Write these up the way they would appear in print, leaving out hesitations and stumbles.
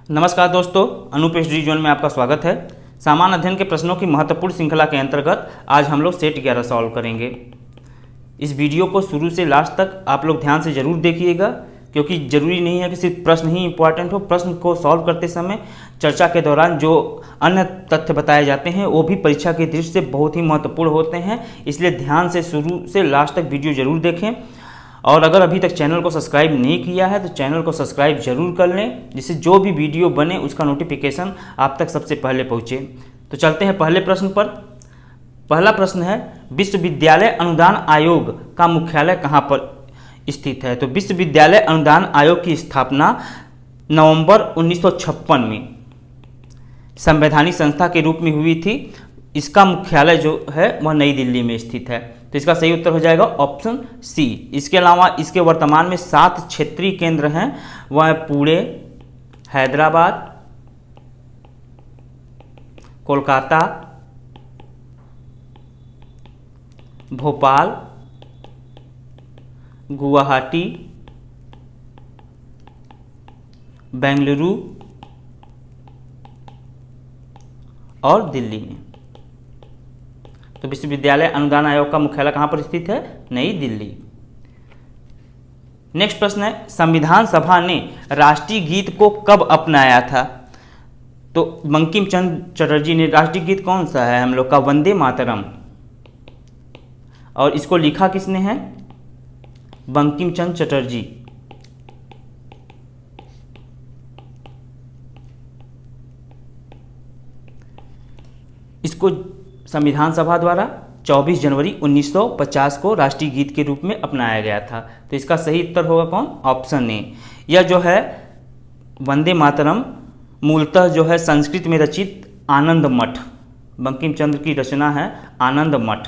नमस्कार दोस्तों, Anoop study zone में आपका स्वागत है। सामान्य अध्ययन के प्रश्नों की महत्वपूर्ण श्रृंखला के अंतर्गत आज हम लोग सेट 11 सॉल्व करेंगे। इस वीडियो को शुरू से लास्ट तक आप लोग ध्यान से ज़रूर देखिएगा, क्योंकि ज़रूरी नहीं है कि सिर्फ प्रश्न ही इंपॉर्टेंट हो। प्रश्न को सॉल्व करते समय चर्चा के दौरान जो अन्य तथ्य बताए जाते हैं वो भी परीक्षा की दृष्टि से बहुत ही महत्वपूर्ण होते हैं। इसलिए ध्यान से शुरू से लास्ट तक वीडियो ज़रूर देखें। और अगर अभी तक चैनल को सब्सक्राइब नहीं किया है तो चैनल को सब्सक्राइब जरूर कर लें, जिससे जो भी वीडियो बने उसका नोटिफिकेशन आप तक सबसे पहले पहुँचे। तो चलते हैं पहले प्रश्न पर। पहला प्रश्न है, विश्वविद्यालय अनुदान आयोग का मुख्यालय कहाँ पर स्थित है? तो विश्वविद्यालय अनुदान आयोग की स्थापना नवंबर 1956 में संवैधानिक संस्था के रूप में हुई थी। इसका मुख्यालय जो है वह नई दिल्ली में स्थित है। तो इसका सही उत्तर हो जाएगा ऑप्शन सी। इसके अलावा इसके वर्तमान में 7 क्षेत्रीय केंद्र हैं। वह पुणे, हैदराबाद, कोलकाता, भोपाल, गुवाहाटी, बेंगलुरु और दिल्ली में। तो विश्वविद्यालय अनुदान आयोग का मुख्यालय कहाँ पर स्थित है? नई दिल्ली। नेक्स्ट प्रश्न है, संविधान सभा ने राष्ट्रीय गीत को कब अपनाया था? तो बंकिम चंद्र चटर्जी ने। राष्ट्रीय गीत कौन सा है हम लोग का? वंदे मातरम। और इसको लिखा किसने है? बंकिम चंद्र चटर्जी। इसको संविधान सभा द्वारा 24 जनवरी 1950 को राष्ट्रीय गीत के रूप में अपनाया गया था। तो इसका सही उत्तर होगा कौन? Option A. यह जो है वंदे मातरम मूलतः जो है संस्कृत में रचित आनंद मठ, बंकिम चंद्र की रचना है आनंद मठ।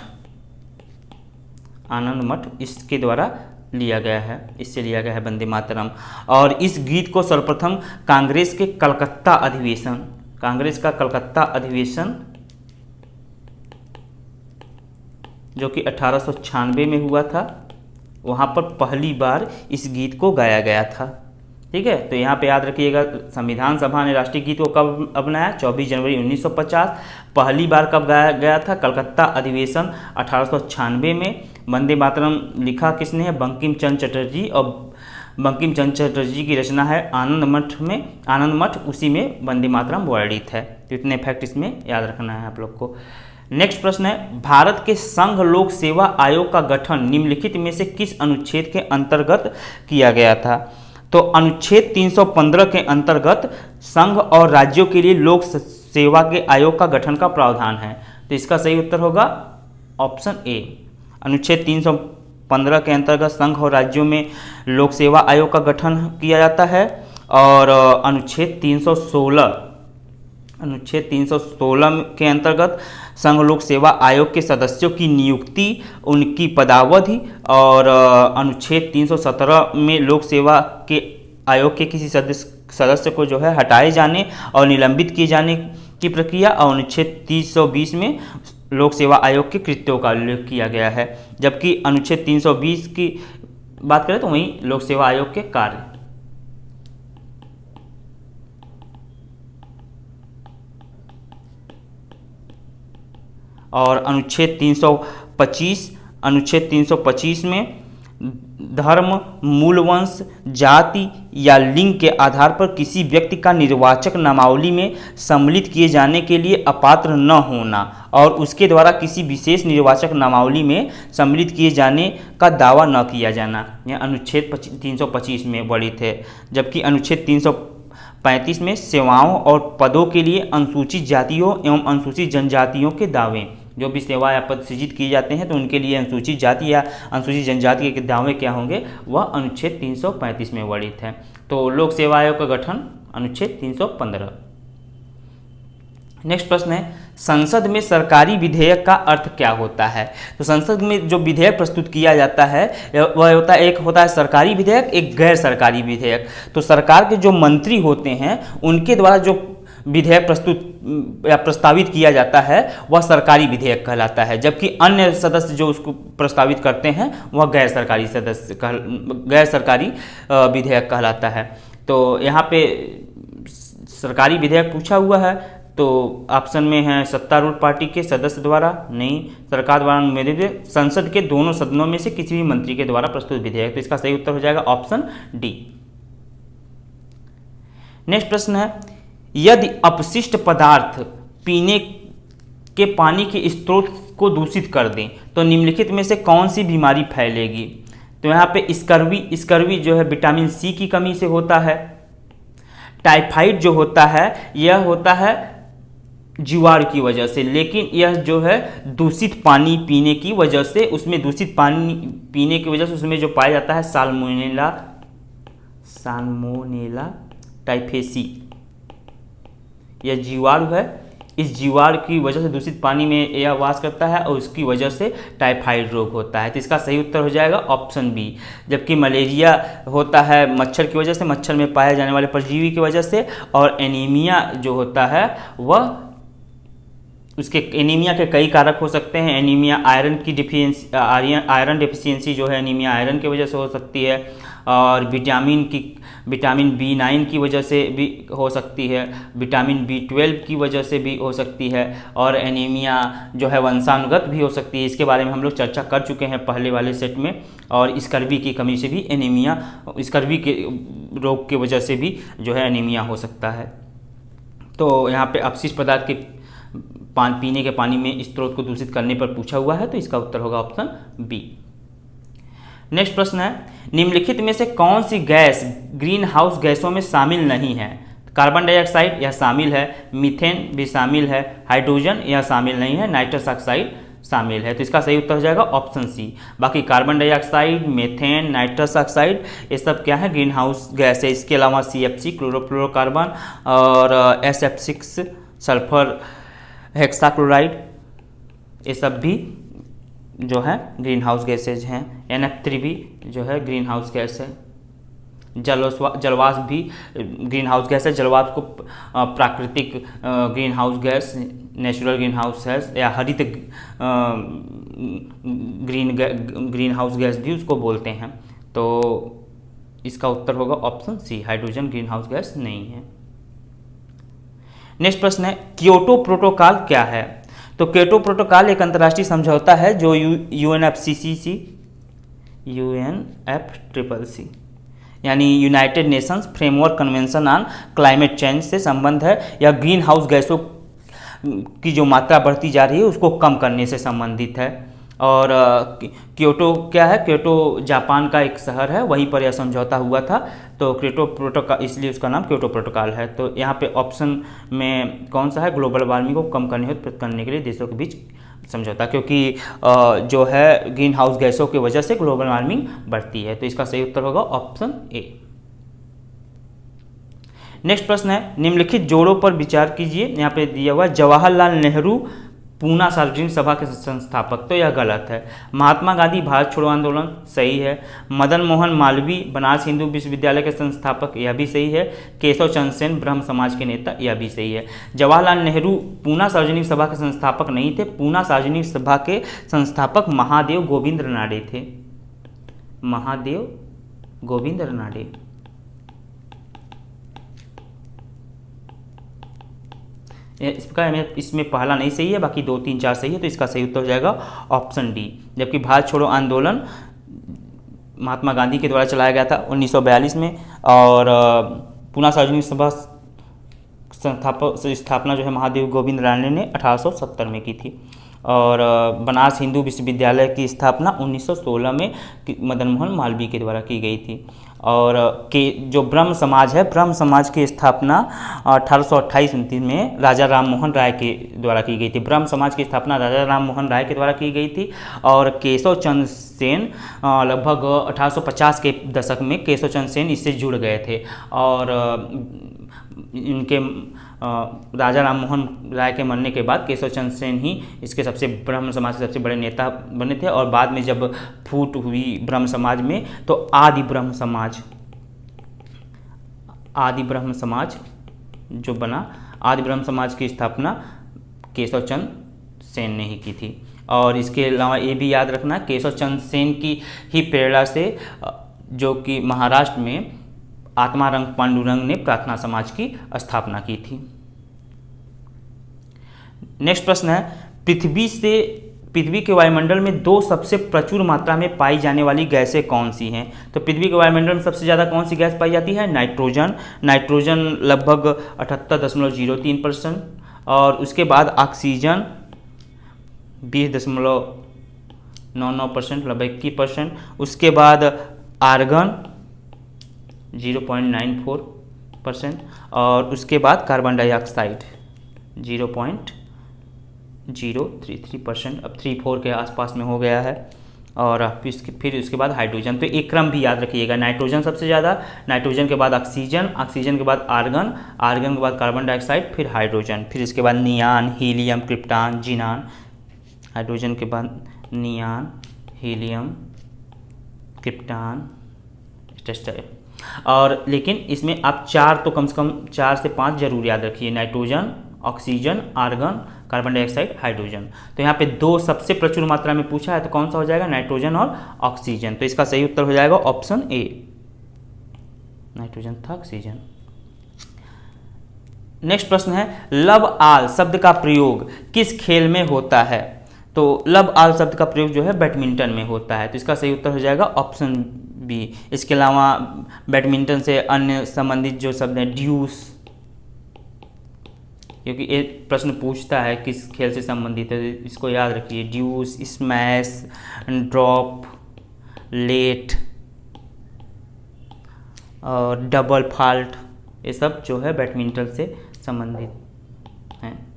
आनंद मठ इसके द्वारा लिया गया है, इससे लिया गया है वंदे मातरम। और इस गीत को सर्वप्रथम कांग्रेस के कलकत्ता अधिवेशन, कांग्रेस का कलकत्ता अधिवेशन जो कि 1896 में हुआ था, वहाँ पर पहली बार इस गीत को गाया गया था। ठीक है, तो यहाँ पे याद रखिएगा, संविधान सभा ने राष्ट्रीय गीत को कब अपनाया? 24 जनवरी 1950। पहली बार कब गाया गया था? कलकत्ता अधिवेशन 1896 में। वंदे मातरम लिखा किसने है? बंकिम चंद्र चटर्जी। और बंकिम चंद्र चटर्जी की रचना है आनंद मठ में, आनंद मठ उसी में वंदे मातरम वर्णित है। तो इतने फैक्ट इसमें याद रखना है आप लोग को। नेक्स्ट प्रश्न है, भारत के संघ लोक सेवा आयोग का गठन निम्नलिखित में से किस अनुच्छेद के अंतर्गत किया गया था? तो अनुच्छेद 315 के अंतर्गत संघ और राज्यों के लिए लोक सेवा के आयोग का गठन का प्रावधान है। तो इसका सही उत्तर होगा ऑप्शन ए। अनुच्छेद 315 के अंतर्गत संघ और राज्यों में लोक सेवा आयोग का गठन किया जाता है। और अनुच्छेद 316 के अंतर्गत संघ लोक सेवा आयोग के सदस्यों की नियुक्ति, उनकी पदावधि, और अनुच्छेद 317 में लोक सेवा के आयोग के किसी सदस्य को जो है हटाए जाने और निलंबित किए जाने की प्रक्रिया, और अनुच्छेद 320 में लोक सेवा आयोग के कृत्यों का उल्लेख किया गया है। जबकि अनुच्छेद 320 की बात करें तो वहीं लोक सेवा आयोग के कार्य। और अनुच्छेद 325 में धर्म, मूल वंश, जाति या लिंग के आधार पर किसी व्यक्ति का निर्वाचक नामावली में सम्मिलित किए जाने के लिए अपात्र न होना और उसके द्वारा किसी विशेष निर्वाचक नामावली में सम्मिलित किए जाने का दावा न किया जाना, यह अनुच्छेद 325 में वर्णित है। जबकि अनुच्छेद 335 में सेवाओं और पदों के लिए अनुसूचित जातियों एवं अनुसूचित जनजातियों के दावे, जो भी सेवा या पद सृजित किए जाते हैं तो उनके लिए अनुसूचित जाति या अनुसूचित जनजाति के दावे क्या होंगे, वह अनुच्छेद 335 में वर्णित है। तो लोक सेवा आयोग का गठन अनुच्छेद 315। नेक्स्ट प्रश्न है, संसद में सरकारी विधेयक का अर्थ क्या होता है? तो संसद में जो विधेयक प्रस्तुत किया जाता है वह होता है, एक होता है सरकारी विधेयक, एक गैर सरकारी विधेयक। तो सरकार के जो मंत्री होते हैं उनके द्वारा जो विधेयक प्रस्तुत या प्रस्तावित किया जाता है वह सरकारी विधेयक कहलाता है, जबकि अन्य सदस्य जो उसको प्रस्तावित करते हैं वह गैर सरकारी विधेयक कहलाता है। तो यहाँ पे सरकारी विधेयक पूछा हुआ है तो ऑप्शन में है सत्तारूढ़ पार्टी के सदस्य द्वारा, नहीं, सरकार द्वारा अनुमोदित, संसद के दोनों सदनों में से किसी भी मंत्री के द्वारा प्रस्तुत विधेयक। तो इसका सही उत्तर हो जाएगा ऑप्शन डी। नेक्स्ट प्रश्न है, यदि अपशिष्ट पदार्थ पीने के पानी के स्रोत को दूषित कर दें तो निम्नलिखित में से कौन सी बीमारी फैलेगी? तो यहाँ पे स्कर्वी जो है विटामिन सी की कमी से होता है। टाइफाइड जो होता है यह होता है जीवाणु की वजह से, लेकिन यह जो है दूषित पानी पीने की वजह से, उसमें दूषित पानी पीने की वजह से उसमें जो पाया जाता है साल्मोनेला टाइफेसी, यह जीवाणु है। इस जीवाणु की वजह से दूषित पानी में यह वास करता है और उसकी वजह से टाइफाइड रोग होता है। तो इसका सही उत्तर हो जाएगा ऑप्शन बी। जबकि मलेरिया होता है मच्छर की वजह से, मच्छर में पाए जाने वाले परजीवी की वजह से, और एनीमिया जो होता है वह उसके एनीमिया के कई कारक हो सकते हैं। एनीमिया आयरन की डिफिशियंसी, आयरन डिफिशियंसी जो है एनीमिया आयरन की वजह से हो सकती है, और विटामिन B9 की वजह से भी हो सकती है, विटामिन B12 की वजह से भी हो सकती है, और एनीमिया जो है वंशानुगत भी हो सकती है। इसके बारे में हम लोग चर्चा कर चुके हैं पहले वाले सेट में। और स्कर्वी की कमी से भी एनीमिया, स्कर्वी के रोग की वजह से भी जो है एनीमिया हो सकता है। तो यहाँ पे अपशिष्ट पदार्थ के पीने के पानी में स्रोत को दूषित करने पर पूछा हुआ है, तो इसका उत्तर होगा ऑप्शन बी। नेक्स्ट प्रश्न है, निम्नलिखित में से कौन सी गैस ग्रीन हाउस गैसों में शामिल नहीं है? कार्बन डाइऑक्साइड यह शामिल है, मीथेन भी शामिल है, हाइड्रोजन यह शामिल नहीं है, नाइट्रस ऑक्साइड शामिल है। तो इसका सही उत्तर हो जाएगा ऑप्शन सी। बाकी carbon dioxide, methane, nitrous oxide ये सब क्या है? ग्रीन हाउस गैस है। इसके अलावा CFC क्लोरोफ्लोरोकार्बन और SF6 सल्फर हेक्साक्लोराइड ये सब भी जो है ग्रीन हाउस गैसेज हैं। NF3 भी जो है ग्रीन हाउस गैस है। जलवाष्प भी ग्रीन हाउस गैस है। जलवाष्प को प्राकृतिक green house gas, natural green house gas या हरित ग्रीन हाउस गैस भी उसको बोलते हैं। तो इसका उत्तर होगा option C, hydrogen greenhouse gas नहीं है। नेक्स्ट प्रश्न है, क्योटो प्रोटोकॉल क्या है? तो क्योटो प्रोटोकॉल एक अंतर्राष्ट्रीय समझौता है जो UNFCCC यानी United Nations framework convention on climate change से संबंध है। यह ग्रीन हाउस गैसों की जो मात्रा बढ़ती जा रही है उसको कम करने से संबंधित है। और क्योटो क्या है? क्योटो जापान का एक शहर है, वहीं पर यह समझौता हुआ था। तो क्योटो प्रोटोकॉल, इसलिए उसका नाम क्योटो प्रोटोकॉल है। तो यहाँ पे ऑप्शन में कौन सा है? ग्लोबल वार्मिंग को कम करने के लिए देशों के बीच समझौता, क्योंकि जो है ग्रीन हाउस गैसों की वजह से ग्लोबल वार्मिंग बढ़ती है। तो इसका सही उत्तर होगा ऑप्शन ए। नेक्स्ट प्रश्न है, निम्नलिखित जोड़ों पर विचार कीजिए। यहाँ पे दिया हुआ जवाहरलाल नेहरू पूना सार्वजनिक सभा के संस्थापक, तो यह गलत है। महात्मा गांधी भारत छोड़ो आंदोलन, सही है। मदन मोहन मालवीय बनारस हिंदू विश्वविद्यालय के संस्थापक, यह भी सही है। केशव चंद्र सेन ब्रह्म समाज के नेता, यह भी सही है। जवाहरलाल नेहरू पूना सार्वजनिक सभा के संस्थापक नहीं थे। पूना सार्वजनिक सभा के संस्थापक महादेव गोविंद रानडे थे। महादेव गोविंद रानडे। इसमें पहला नहीं सही है, बाकी 2, 3, 4 सही है। तो इसका सही उत्तर हो जाएगा ऑप्शन डी। जबकि भारत छोड़ो आंदोलन महात्मा गांधी के द्वारा चलाया गया था 1942 में, और पूना सार्वजनिक सभा स्थापना जो है महादेव गोविंद रानडे ने 1870 में की थी। और बनारस हिंदू विश्वविद्यालय की स्थापना 1916 में मदन मोहन मालवीय के द्वारा की गई थी। और जो ब्रह्म समाज है, ब्रह्म समाज की स्थापना 1828-29 में राजा राम मोहन राय के द्वारा की गई थी। ब्रह्म समाज की स्थापना राजा राम मोहन राय के द्वारा की गई थी। और केशव चंद्र सेन लगभग 1850 के दशक में केशव चंद्र सेन इससे जुड़ गए थे। और इनके राजा राम मोहन राय के मरने के बाद केशव चंद्र सेन ही इसके ब्रह्म समाज के सबसे बड़े नेता बने थे। और बाद में जब फूट हुई ब्रह्म समाज में, तो आदि ब्रह्म समाज जो बना, आदि ब्रह्म समाज की स्थापना केशव चंद्र सेन ने ही की थी। और इसके अलावा ये भी याद रखना, केशव चंद्र सेन की ही प्रेरणा से जो कि महाराष्ट्र में आत्मारंग पांडुरंग ने प्रार्थना समाज की स्थापना की थी। नेक्स्ट प्रश्न है, पृथ्वी के वायुमंडल में दो सबसे प्रचुर मात्रा में पाई जाने वाली गैसें कौन सी हैं? तो पृथ्वी के वायुमंडल में सबसे ज़्यादा कौन सी गैस पाई जाती है? नाइट्रोजन लगभग 78.03%, और उसके बाद ऑक्सीजन 20.99%, लगभग 21%, उसके बाद आर्गन 0.94%, और उसके बाद कार्बन डाइऑक्साइड 0.033%, अब 34 के आसपास में हो गया है, और फिर उसके बाद हाइड्रोजन। तो एक क्रम भी याद रखिएगा, नाइट्रोजन सबसे ज़्यादा, नाइट्रोजन के बाद ऑक्सीजन के बाद आर्गन के बाद कार्बन डाइऑक्साइड, फिर हाइड्रोजन, फिर इसके बाद नियान, हीलियम, क्रिप्टॉन, जीनान। हाइड्रोजन के बाद नियान, हीलियम, क्रिप्टॉन, और लेकिन इसमें आप 4 तो कम से कम 4 से 5 जरूर याद रखिए, nitrogen, oxygen, argon, carbon dioxide, hydrogen. तो यहाँ पे 2 सबसे प्रचुर मात्रा में पूछा है, तो कौन सा हो जाएगा? नाइट्रोजन और ऑक्सीजन। तो इसका सही उत्तर हो जाएगा ऑप्शन ए, नाइट्रोजन था ऑक्सीजन। नेक्स्ट प्रश्न है, लब आल शब्द का प्रयोग किस खेल में होता है? तो लब आल शब्द का प्रयोग जो है बैडमिंटन में होता है। तो इसका सही उत्तर हो जाएगा ऑप्शन बी। इसके अलावा बैडमिंटन से अन्य संबंधित जो शब्द हैं, ड्यूस, क्योंकि एक प्रश्न पूछता है किस खेल से संबंधित है, इसको याद रखिए, ड्यूस, स्मैश, ड्रॉप, लेट और डबल फॉल्ट, ये सब जो है बैडमिंटन से संबंधित हैं।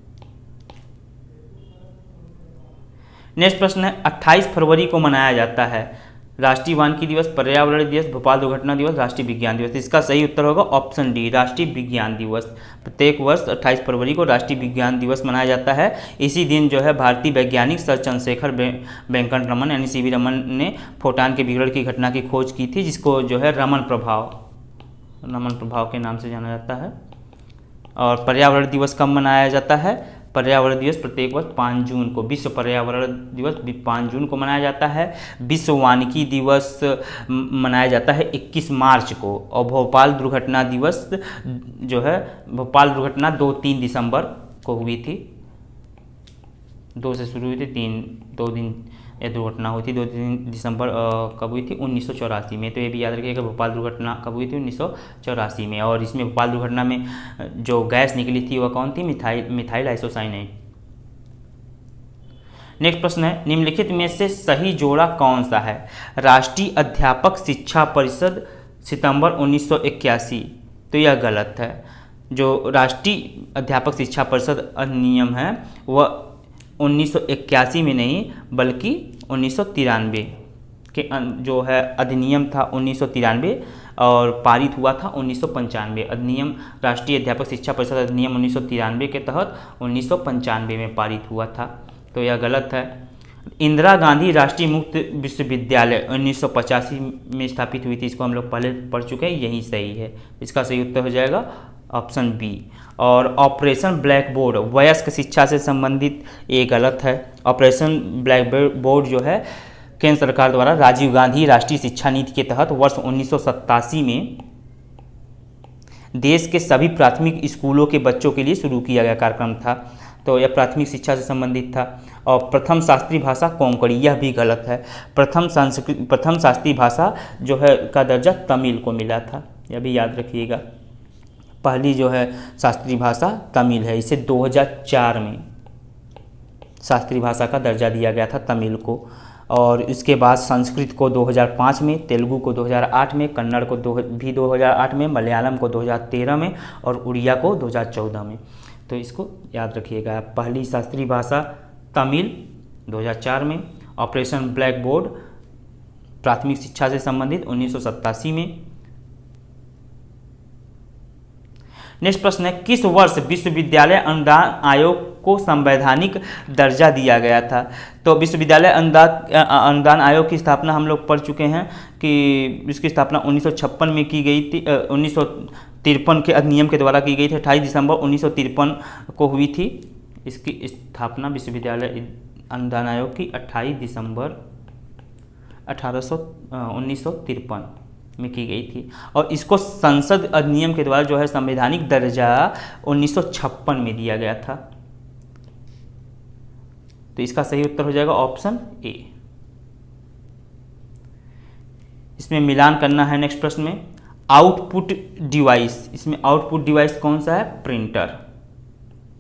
नेक्स्ट प्रश्न है, 28 फरवरी को मनाया जाता है राष्ट्रीय वानिकी दिवस, पर्यावरण दिवस, भोपाल दुर्घटना दिवस, राष्ट्रीय विज्ञान दिवस। इसका सही उत्तर होगा ऑप्शन डी, राष्ट्रीय विज्ञान दिवस। प्रत्येक वर्ष 28 फरवरी को राष्ट्रीय विज्ञान दिवस मनाया जाता है। इसी दिन जो है भारतीय वैज्ञानिक सर चंद्रशेखर वेंकट रमन यानी सीवी रमन ने फोटॉन के विकिरण की घटना की खोज की थी, जिसको जो है रमन प्रभाव के नाम से जाना जाता है। और पर्यावरण दिवस कब मनाया जाता है? पर्यावरण दिवस प्रत्येक वर्ष 5 जून को, विश्व पर्यावरण दिवस 5 जून को मनाया जाता है। विश्व वानिकी दिवस मनाया जाता है 21 मार्च को, और भोपाल दुर्घटना दिवस जो है, भोपाल दुर्घटना 2-3 दिसंबर को हुई थी। 2 से शुरू हुई थी, 2 दिन ये दुर्घटना हुई थी। 2 दिसंबर कब हुई थी? 1984 में। तो ये भी याद रखिएगा, भोपाल दुर्घटना कब हुई थी? 1984 में। और इसमें भोपाल दुर्घटना में जो गैस निकली थी वह कौन थी? Methyl isocyanate. नेक्स्ट प्रश्न है, निम्नलिखित में से सही जोड़ा कौन सा है? राष्ट्रीय अध्यापक शिक्षा परिषद सितंबर 1981, तो यह गलत है। जो राष्ट्रीय अध्यापक शिक्षा परिषद अधिनियम है वह 1981 में नहीं बल्कि 1993 के जो है अधिनियम था 1993, और पारित हुआ था 1995। अधिनियम राष्ट्रीय अध्यापक शिक्षा परिषद अधिनियम 1993 के तहत 1995 में पारित हुआ था, तो यह गलत है। इंदिरा गांधी राष्ट्रीय मुक्त विश्वविद्यालय 1985 में स्थापित हुई थी, इसको हम लोग पहले पढ़ चुके हैं, यही सही है। इसका सही उत्तर हो जाएगा ऑप्शन बी। और ऑपरेशन ब्लैक बोर्ड वयस्क शिक्षा से संबंधित, ये गलत है। ऑपरेशन ब्लैक बोर्ड जो है केंद्र सरकार द्वारा राजीव गांधी राष्ट्रीय शिक्षा नीति के तहत वर्ष 1987 में देश के सभी प्राथमिक स्कूलों के बच्चों के लिए शुरू किया गया कार्यक्रम था, तो यह प्राथमिक शिक्षा से संबंधित था। और प्रथम शास्त्रीय भाषा कोंकणी, यह भी गलत है। प्रथम शास्त्रीय भाषा जो है का दर्जा तमिल को मिला था, यह भी याद रखिएगा। पहली जो है शास्त्रीय भाषा तमिल है, इसे 2004 में शास्त्रीय भाषा का दर्जा दिया गया था तमिल को। और इसके बाद संस्कृत को 2005 में, तेलुगु को 2008 में, कन्नड़ को भी 2008 में, मलयालम को 2013 में और उड़िया को 2014 में। तो इसको याद रखिएगा। पहली शास्त्रीय भाषा तमिल 2004 में, ऑपरेशन ब्लैक बोर्ड प्राथमिक शिक्षा से संबंधित 1987 में। नेक्स्ट प्रश्न है, किस वर्ष विश्वविद्यालय अनुदान आयोग को संवैधानिक दर्जा दिया गया था? तो विश्वविद्यालय अनुदान आयोग की स्थापना हम लोग पढ़ चुके हैं कि इसकी स्थापना 1956 में की गई थी, 1953 के अधिनियम के द्वारा की गई थी। 28 दिसंबर 1953 को हुई थी इसकी स्थापना विश्वविद्यालय अनुदान आयोग की, 28 दिसंबर 1953। में की गई थी, और इसको संसद अधिनियम के द्वारा जो है संवैधानिक दर्जा 1956 में दिया गया था। तो इसका सही उत्तर हो जाएगा ऑप्शन ए। इसमें मिलान करना है। नेक्स्ट प्रश्न में आउटपुट डिवाइस, इसमें आउटपुट डिवाइस कौन सा है? प्रिंटर,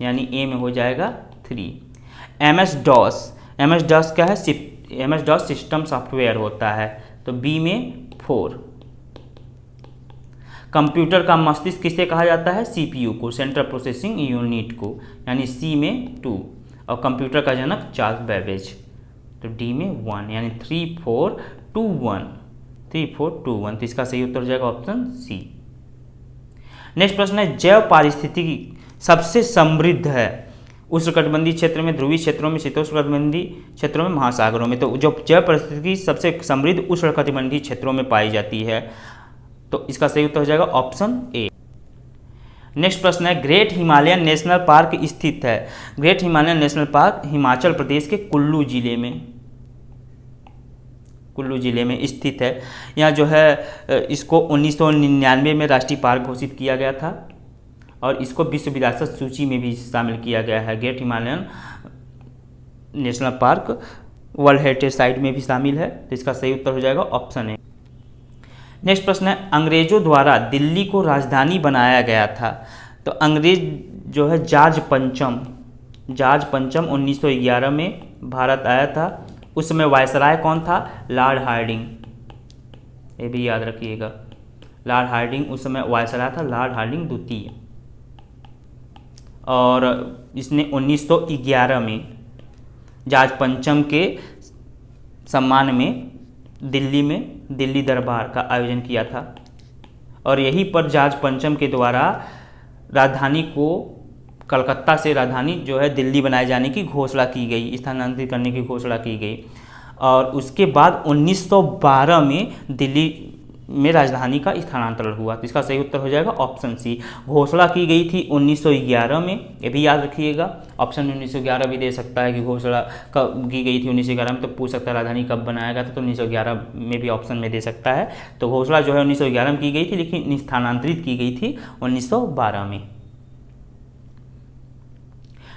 यानी ए में हो जाएगा 3। एमएस डॉस क्या है? एमएस डॉस सिस्टम सॉफ्टवेयर होता है, तो बी में 4। कंप्यूटर का मस्तिष्क किसे कहा जाता है? सीपीयू को, सेंट्रल प्रोसेसिंग यूनिट को, यानी सी में 2। और कंप्यूटर का जनक चार्ल्स बेबेज, तो डी में 1, यानी 3 4 2 1, 3 4 2 1। तो इसका सही उत्तर हो जाएगा ऑप्शन सी। नेक्स्ट प्रश्न है जैव पारिस्थितिकी सबसे समृद्ध है उष्णकटिबंधीय क्षेत्र में, ध्रुवीय क्षेत्रों में, शीतोष्णकटिबंधीय क्षेत्रों में, महासागरों में। तो जो जैव पारिस्थितिकी सबसे समृद्ध उष्णकटिबंधीय क्षेत्रों में पाई जाती है, तो इसका सही उत्तर हो जाएगा ऑप्शन ए। नेक्स्ट प्रश्न है ग्रेट हिमालयन नेशनल पार्क स्थित है। Great Himalayan National Park Himachal Pradesh के कुल्लू जिले में स्थित है। यहाँ जो है इसको 1999 में राष्ट्रीय पार्क घोषित किया गया था, और इसको विश्व विरासत सूची में भी शामिल किया गया है। Great Himalayan National park world heritage site में भी शामिल है, तो इसका सही उत्तर हो जाएगा ऑप्शन ए। नेक्स्ट प्रश्न है अंग्रेजों द्वारा दिल्ली को राजधानी बनाया गया था। तो अंग्रेज जो है जॉर्ज पंचम 1911 में भारत आया था। उस समय वायसराय कौन था? लॉर्ड हार्डिंग, ये भी याद रखिएगा। लॉर्ड हार्डिंग उस समय वायसराय था, लॉर्ड हार्डिंग द्वितीय। और इसने 1911 में जॉर्ज पंचम के सम्मान में दिल्ली दरबार का आयोजन किया था, और यहीं पर जॉर्ज पंचम के द्वारा राजधानी को कलकत्ता से राजधानी जो है दिल्ली बनाए जाने की घोषणा की गई, स्थानांतरित करने की घोषणा की गई। और उसके बाद 1912 में दिल्ली में राजधानी का स्थानांतरण हुआ। तो इसका सही उत्तर हो जाएगा ऑप्शन सी। घोषणा की गई थी 1911 में, ये भी याद रखिएगा। ऑप्शन में 1911 भी दे सकता है कि घोषणा कब की गई थी 1911 में, तो पूछ सकता है राजधानी कब बनाया गया था, तो 1911 में भी ऑप्शन में दे सकता है। तो घोषणा जो है 1911 में की गई थी, लेकिन स्थानांतरित की गई थी 1912 में।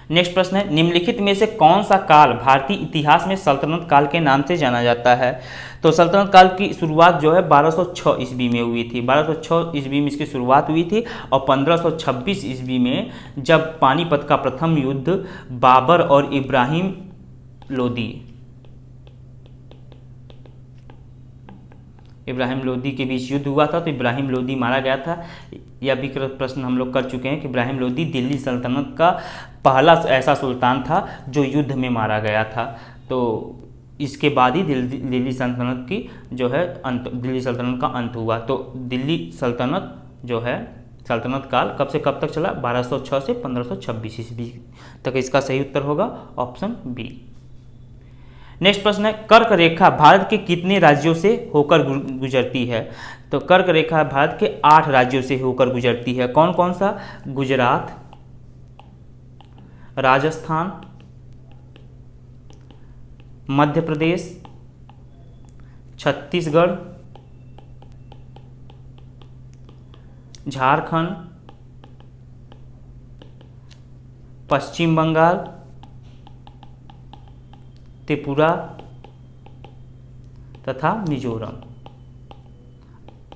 नेक्स्ट प्रश्न है निम्नलिखित में से कौन सा काल भारतीय इतिहास में सल्तनत काल के नाम से जाना जाता है? तो सल्तनत काल की शुरुआत जो है 1206 ईस्वी में हुई थी। 1206 ईस्वी में इसकी शुरुआत हुई थी, और 1526 ईस्वी में जब पानीपत का प्रथम युद्ध बाबर और इब्राहिम लोदी के बीच युद्ध हुआ था, तो इब्राहिम लोदी मारा गया था। यह भी प्रश्न हम लोग कर चुके हैं कि इब्राहिम लोदी दिल्ली सल्तनत का पहला ऐसा सुल्तान था जो युद्ध में मारा गया था। तो इसके बाद ही दिल्ली सल्तनत की जो है दिल्ली सल्तनत का अंत हुआ। तो दिल्ली सल्तनत जो है सल्तनत काल कब से कब तक चला? 1206 से 1526 ईस्वी तक। इसका सही उत्तर होगा ऑप्शन बी। नेक्स्ट प्रश्न है कर्क रेखा भारत के कितने राज्यों से होकर गुजरती है? तो कर्क रेखा भारत के 8 राज्यों से होकर गुजरती है। कौन कौन सा? गुजरात, राजस्थान, मध्य प्रदेश, छत्तीसगढ़, झारखंड, पश्चिम बंगाल, त्रिपुरा तथा मिजोरम।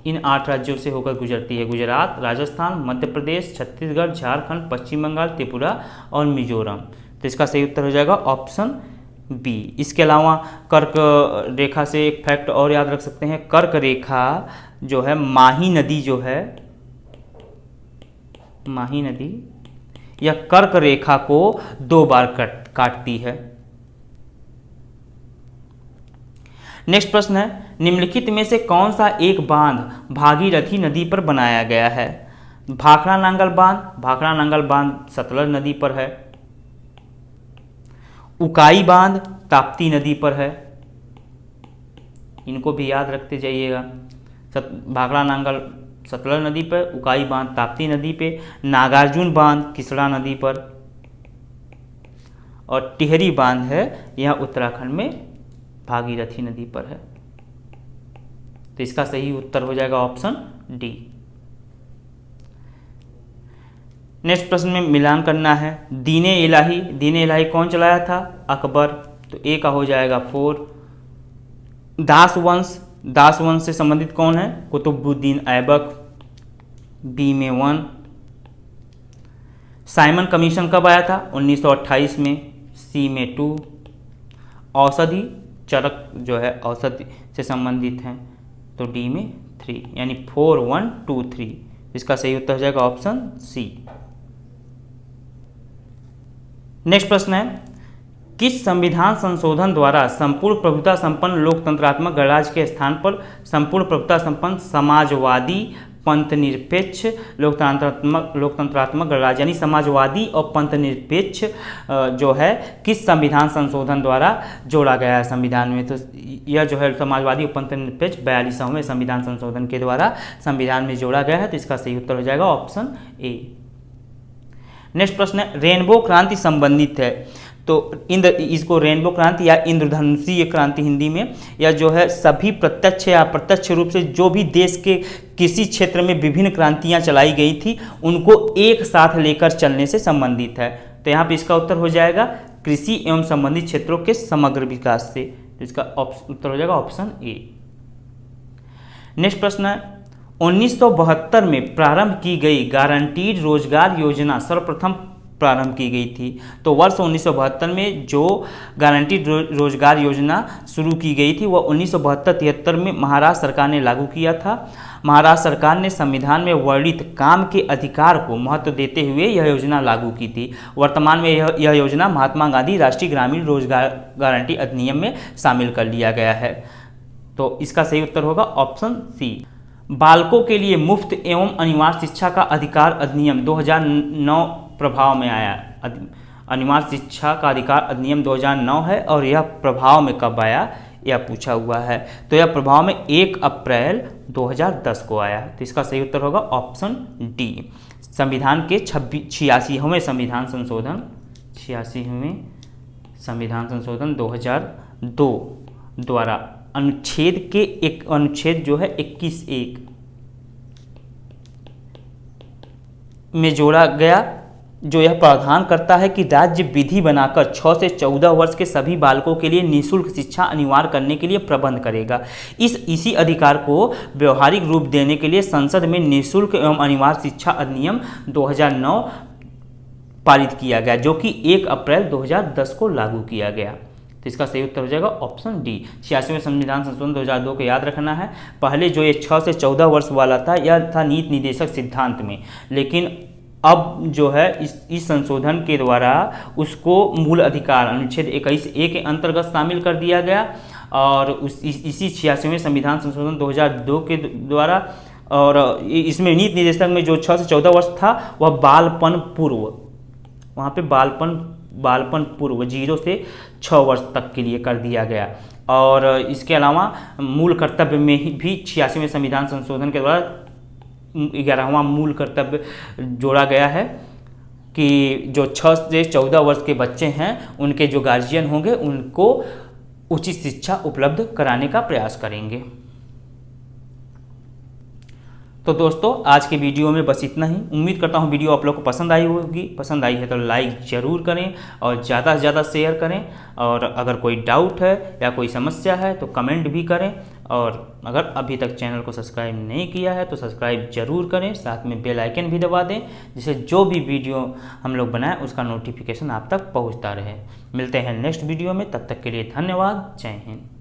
इन 8 राज्यों से होकर गुजरती है। गुजरात, राजस्थान, मध्य प्रदेश, छत्तीसगढ़, झारखंड, पश्चिम बंगाल, त्रिपुरा और मिजोरम। तो इसका सही उत्तर हो जाएगा ऑप्शन बी। इसके अलावा कर्क रेखा से एक फैक्ट और याद रख सकते हैं। कर्क रेखा जो है माही नदी या कर्क रेखा को 2 बार काटती है। नेक्स्ट प्रश्न है निम्नलिखित में से कौन सा एक बांध भागीरथी नदी पर बनाया गया है? भाखड़ा नांगल बांध सतलज नदी पर है। उकाई बांध ताप्ती नदी पर है। इनको भी याद रखते जाइएगा। भाखड़ा नांगल सतलज नदी पर, उकाई बांध ताप्ती नदी पे, नागार्जुन बांध किसड़ा नदी पर, और टिहरी बांध है यह उत्तराखंड में भागीरथी नदी पर है। तो इसका सही उत्तर हो जाएगा ऑप्शन डी। नेक्स्ट प्रश्न में मिलान करना है। दीने इलाही कौन चलाया था? अकबर, तो ए का हो जाएगा 4। दास वंश से संबंधित कौन है? कुतुबुद्दीन ऐबक, बी में 1। साइमन कमीशन कब आया था? 1928 में, सी में 2। औषधि चरक जो है औषधि से संबंधित हैं, तो डी में 3, यानी 4, 1, 2, 3। इसका सही उत्तर हो जाएगा ऑप्शन सी। नेक्स्ट प्रश्न है, किस संविधान संशोधन द्वारा संपूर्ण प्रभुता संपन्न लोकतंत्रात्मक गणराज्य के स्थान पर संपूर्ण प्रभुता संपन्न समाजवादी पंथनिरपेक्ष लोकतंत्रात्मक गणराज्य, यानी समाजवादी और पंथनिरपेक्ष जो है किस संविधान संशोधन द्वारा जोड़ा गया है संविधान में? तो यह जो है समाजवादी और पंथनिरपेक्ष 42वें संविधान संशोधन के द्वारा संविधान में जोड़ा गया है, तो इसका सही उत्तर हो जाएगा ऑप्शन ए। नेक्स्ट प्रश्न है, रेनबो क्रांति संबंधित है, तो इसको रेनबो क्रांति या इंद्रधनुषीय क्रांति हिंदी में, या जो है सभी प्रत्यक्ष या अप्रत्यक्ष रूप से जो भी देश के किसी क्षेत्र में विभिन्न क्रांतियां चलाई गई थी उनको एक साथ लेकर चलने से संबंधित है। तो यहाँ पे इसका उत्तर हो जाएगा कृषि एवं संबंधित क्षेत्रों के समग्र विकास से, तो इसका उत्तर हो जाएगा ऑप्शन ए। नेक्स्ट प्रश्न है, 1972 में प्रारंभ की गई गारंटीड रोजगार योजना सर्वप्रथम प्रारंभ की गई थी। तो वर्ष 1972 में जो गारंटीड रोजगार योजना शुरू की गई थी वह 1972-73 में महाराष्ट्र सरकार ने लागू किया था। महाराष्ट्र सरकार ने संविधान में वर्णित काम के अधिकार को महत्व देते हुए यह योजना लागू की थी। वर्तमान में यह योजना महात्मा गांधी राष्ट्रीय ग्रामीण रोजगार गारंटी अधिनियम में शामिल कर लिया गया है, तो इसका सही उत्तर होगा ऑप्शन सी। बालकों के लिए मुफ्त एवं अनिवार्य शिक्षा का अधिकार अधिनियम 2009 प्रभाव में आया। अनिवार्य शिक्षा का अधिकार अधिनियम 2009 है और यह प्रभाव में कब आया यह पूछा हुआ है, तो यह प्रभाव में 1 अप्रैल 2010 को आया, तो इसका सही उत्तर होगा ऑप्शन डी। संविधान के 86वें संविधान संशोधन 2002 द्वारा अनुच्छेद जो है 21(1) में जोड़ा गया, जो यह प्रावधान करता है कि राज्य विधि बनाकर 6 से 14 वर्ष के सभी बालकों के लिए निःशुल्क शिक्षा अनिवार्य करने के लिए प्रबंध करेगा। इसी अधिकार को व्यवहारिक रूप देने के लिए संसद में निःशुल्क एवं अनिवार्य शिक्षा अधिनियम 2009 पारित किया गया, जो कि 1 अप्रैल 2010 को लागू किया गया, तो इसका सही उत्तर हो जाएगा ऑप्शन डी। 86वें संविधान संशोधन 2002 को याद रखना है। पहले जो ये 6 से 14 वर्ष वाला था यह था नीति निर्देशक सिद्धांत में, लेकिन अब जो है इस संशोधन के द्वारा उसको मूल अधिकार अनुच्छेद 21(a) के अंतर्गत शामिल कर दिया गया, और इसी 86वें संविधान संशोधन 2002 के द्वारा, और इसमें नीति निर्देशक में जो 6 से 14 वर्ष था वह बालपन पूर्व, वहाँ पे बालपन पूर्व 0 से 6 वर्ष तक के लिए कर दिया गया। और इसके अलावा मूल कर्तव्य में भी 86वें संविधान संशोधन के द्वारा 11वां मूल कर्तव्य जोड़ा गया है कि जो 6 से 14 वर्ष के बच्चे हैं उनके जो गार्जियन होंगे उनको उचित शिक्षा उपलब्ध कराने का प्रयास करेंगे। तो दोस्तों आज के वीडियो में बस इतना ही। उम्मीद करता हूँ वीडियो आप लोग को पसंद आई होगी। पसंद आई है तो लाइक ज़रूर करें और ज़्यादा से ज़्यादा शेयर करें, और अगर कोई डाउट है या कोई समस्या है तो कमेंट भी करें, और अगर अभी तक चैनल को सब्सक्राइब नहीं किया है तो सब्सक्राइब ज़रूर करें, साथ में बेल आइकन भी दबा दें जिससे जो भी वीडियो हम लोग बनाएं उसका नोटिफिकेशन आप तक पहुँचता रहे। मिलते हैं नेक्स्ट वीडियो में, तब तक के लिए धन्यवाद। जय हिंद।